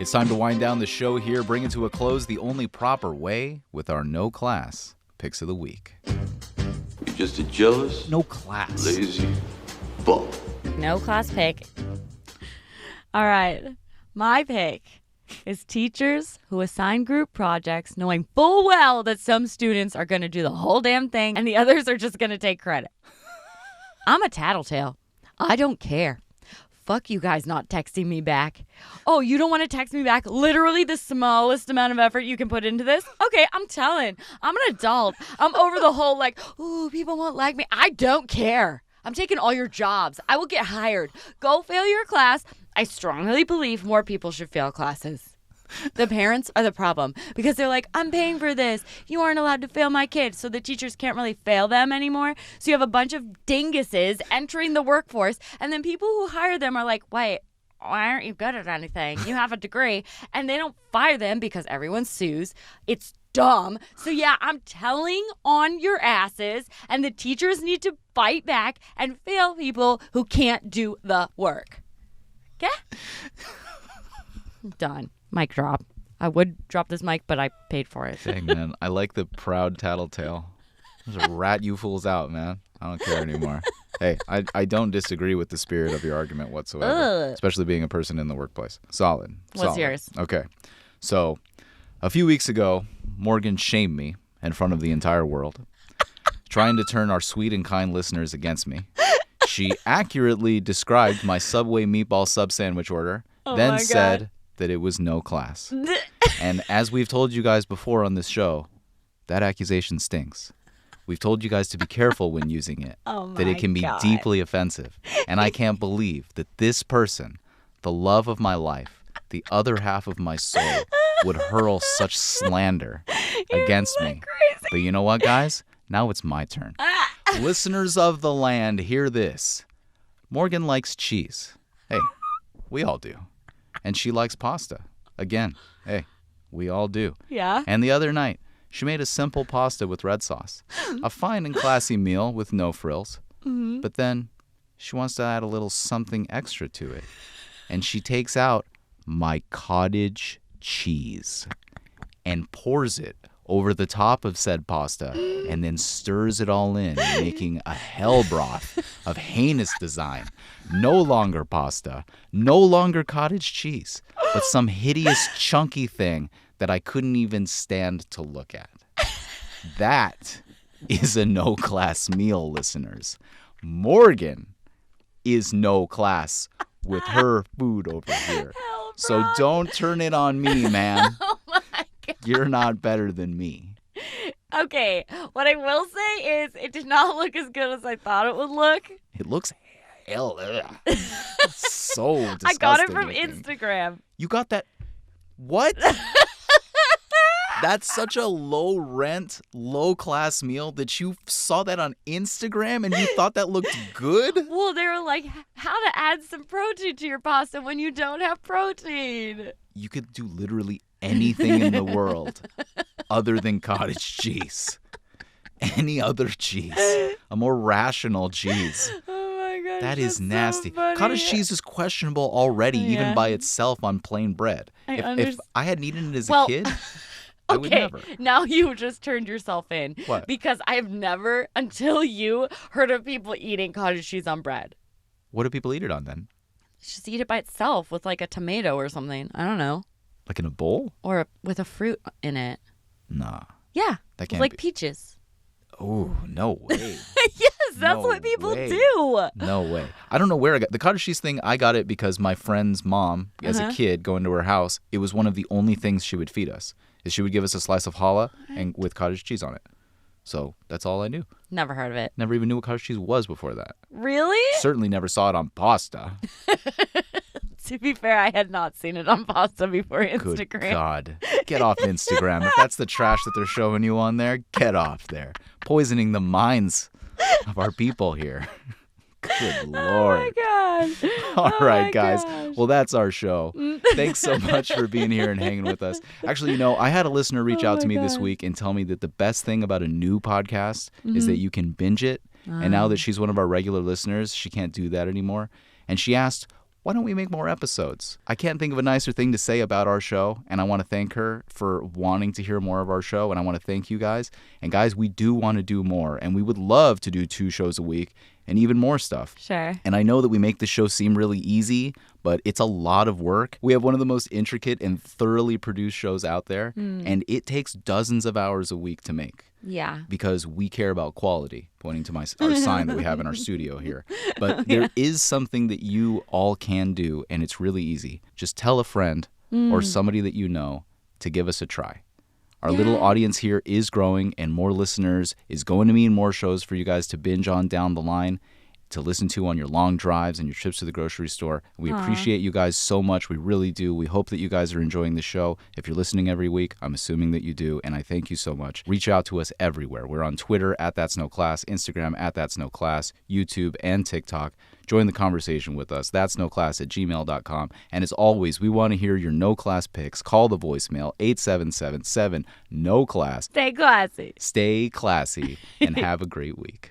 It's time to wind down the show here, bring it to a close the only proper way with our no class picks of the week. You're just a jealous, no class, lazy bum. No class pick. All right. My pick is teachers who assign group projects knowing full well that some students are going to do the whole damn thing and the others are just going to take credit. I'm a tattletale. I don't care. Fuck you guys not texting me back. Oh, you don't want to text me back? Literally the smallest amount of effort you can put into this? Okay, I'm telling. I'm an adult. I'm over the whole ooh, people won't like me. I don't care. I'm taking all your jobs. I will get hired. Go fail your class. I strongly believe more people should fail classes. The parents are the problem because they're like, I'm paying for this. You aren't allowed to fail my kids. So the teachers can't really fail them anymore. So you have a bunch of dinguses entering the workforce. And then people who hire them are like, wait, why aren't you good at anything? You have a degree. And they don't fire them because everyone sues. It's dumb. So yeah, I'm telling on your asses. And the teachers need to fight back and fail people who can't do the work. Okay? Done. Mic drop. I would drop this mic, but I paid for it. Dang, man. I like the proud tattletale. There's a rat you fools out, man. I don't care anymore. Hey, I don't disagree with the spirit of your argument whatsoever, especially being a person in the workplace. Solid. What's yours? Okay. So, a few weeks ago, Morgan shamed me in front of the entire world, trying to turn our sweet and kind listeners against me. She accurately described my Subway meatball sub sandwich order, then said that it was no class. And as we've told you guys before on this show, that accusation stinks. We've told you guys to be careful when using it, that it can be deeply offensive. And I can't believe that this person, the love of my life, the other half of my soul, would hurl such slander against me. Crazy. But you know what, guys? Now it's my turn. Listeners of the land, hear this. Morgan likes cheese. Hey, we all do. And she likes pasta. Again, hey, we all do. Yeah. And the other night, she made a simple pasta with red sauce. A fine and classy meal with no frills. Mm-hmm. But then she wants to add a little something extra to it. And she takes out my cottage cheese and pours it over the top of said pasta and then stirs it all in, making a hell broth of heinous design. No longer pasta, no longer cottage cheese, but some hideous chunky thing that I couldn't even stand to look at. That is a no-class meal, listeners. Morgan is no class with her food over here. So don't turn it on me, man. Oh my God. You're not better than me. Okay, what I will say is it did not look as good as I thought it would look. It looks hell. So disgusting. I got it from looking. Instagram. You got that? What? That's such a low-rent, low-class meal that you saw that on Instagram and you thought that looked good? Well, they were like, how to add some protein to your pasta when you don't have protein. You could do literally anything in the world other than cottage cheese. Any other cheese. A more rational cheese. Oh my gosh. That is nasty. So funny. Cottage cheese is questionable already, even by itself on plain bread. If I hadn't eaten it as a kid, I would never. Now you just turned yourself in. What? Because I have never, until you, heard of people eating cottage cheese on bread. What do people eat it on then? Just eat it by itself with like a tomato or something. I don't know. Like in a bowl? Or with a fruit in it. Nah. Yeah. That can't like be. peaches. Oh, no way. Yes, that's what people do. No way. I don't know where I got the cottage cheese thing. I got it because my friend's mom, as a kid, going to her house, it was one of the only things she would feed us. Is she would give us a slice of challah and with cottage cheese on it. So that's all I knew. Never heard of it. Never even knew what cottage cheese was before that. Really? Certainly never saw it on pasta. To be fair, I had not seen it on pasta before Instagram. Good God. Get off Instagram. If that's the trash that they're showing you on there, get off there. Poisoning the minds of our people here. Good Lord. Oh my God. All right, guys. Well, that's our show. Thanks so much for being here and hanging with us. Actually, you know, I had a listener reach out to me this week and tell me that the best thing about a new podcast is that you can binge it. And now that she's one of our regular listeners, she can't do that anymore. And she asked, why don't we make more episodes? I can't think of a nicer thing to say about our show, and I want to thank her for wanting to hear more of our show, and I want to thank you guys. And guys, we do want to do more, and we would love to do 2 shows a week and even more stuff. Sure. And I know that we make the show seem really easy, but it's a lot of work. We have one of the most intricate and thoroughly produced shows out there, and it takes dozens of hours a week to make. Yeah. Because we care about quality, pointing to our sign that we have in our studio here. But there is something that you all can do, and it's really easy. Just tell a friend or somebody that you know to give us a try. Our little audience here is growing, and more listeners is going to mean more shows for you guys to binge on down the line, to listen to on your long drives and your trips to the grocery store. We appreciate you guys so much. We really do. We hope that you guys are enjoying the show. If you're listening every week, I'm assuming that you do, and I thank you so much. Reach out to us everywhere. We're on Twitter @That'sNoClass, Instagram @That'sNoClass, YouTube, and TikTok. Join the conversation with us. That'sNoClass@gmail.com. And as always, we want to hear your no class picks. Call the voicemail 8777-NO-CLASS. Stay classy. Stay classy and have a great week.